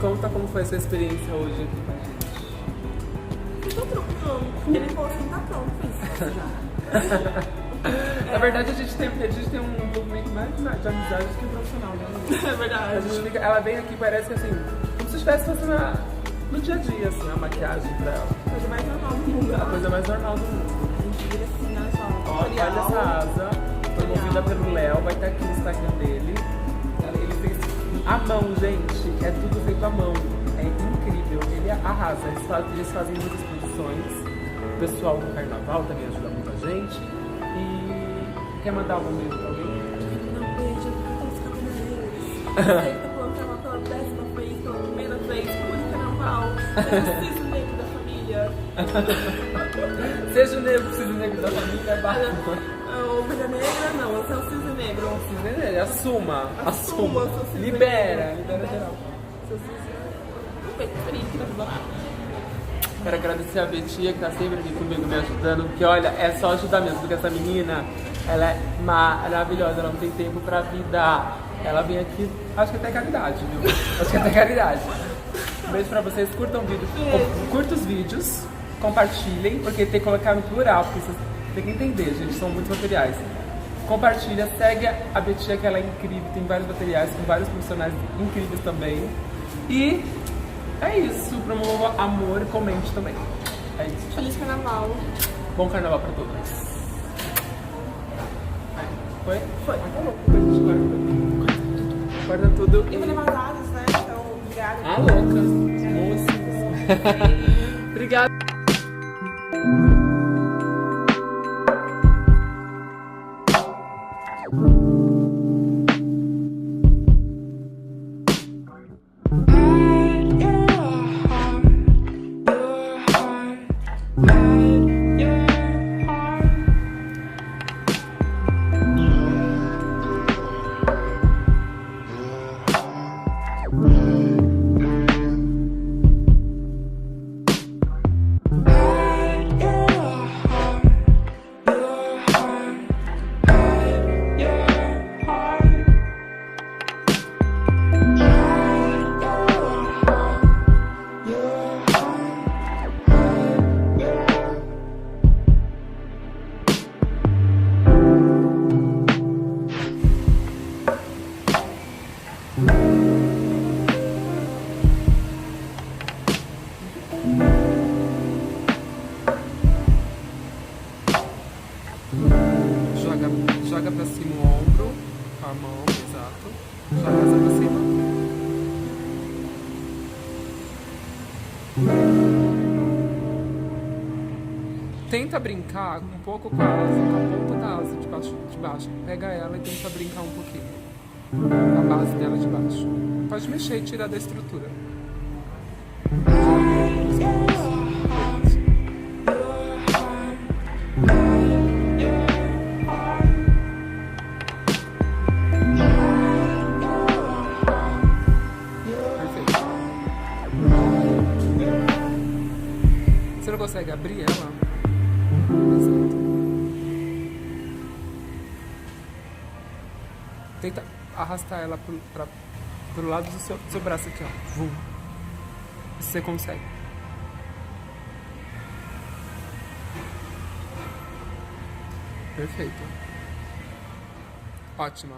conta como foi essa experiência hoje aqui com a gente. Eu tô trocando, porque ele falou assim, tá pronto, Na verdade, a gente tem um envolvimento mais de amizade do que profissional, né? É verdade. A gente fica, ela vem aqui, parece que assim, como se estivesse fazendo no dia a dia, assim, a maquiagem pra ela. Coisa mais normal do mundo. A coisa mais normal do mundo. Mentira, assim, olha só. Olha essa asa, promovida pelo Léo, vai estar aqui no Instagram dele. Ele fez à mão, gente, é tudo feito à mão. É incrível, ele arrasa. Eles fazem muitas produções. O pessoal do carnaval também ajuda muito a gente. E quer mandar algum beijo pra alguém? Não, beijo, eu tô ficando deles. Eu sei que tô falando carnaval pela 10ª vez, pela primeira vez, por carnaval. Cisne Negro da família. Seja o Cisne Negro da família, barra. Ovelha negra, não, esse é o Cisne Negro. Cisne Negro, assuma. Assuma, seu Cisne Libera Negro. geral. Seu Cisne Negro. Felipe, que tá Quero agradecer a Betinha que tá sempre aqui comigo me ajudando, porque olha, é só ajudar mesmo, porque essa menina, ela é maravilhosa, ela não tem tempo pra vida. Ela vem aqui, acho que até caridade, viu? Acho que até caridade. Um beijo pra vocês, curtam o vídeo, curtam os vídeos, compartilhem, porque tem que colocar no plural, porque vocês têm que entender, gente, são muitos materiais. Compartilha, segue a Betinha, que ela é incrível, tem vários materiais com vários profissionais incríveis também. E é isso, promova amor e comente também. É isso. Feliz carnaval. Bom carnaval pra todos. Foi? Foi. Tá bom. Guarda tudo. Eu vou levar dados, né? Então, obrigada. Ah, loucas. Moças. Obrigada. Joga pra cima o ombro, com a mão, exato. Joga essa pra cima. Tenta brincar um pouco com a asa, com a ponta da asa de baixo. Pega ela e tenta brincar um pouquinho. A base dela de baixo. Pode mexer e tirar da estrutura. Você não consegue abrir ela? Exato. Tenta arrastar ela pro lado do seu braço aqui, ó. Vum. Se você consegue. Perfeito. Ótima.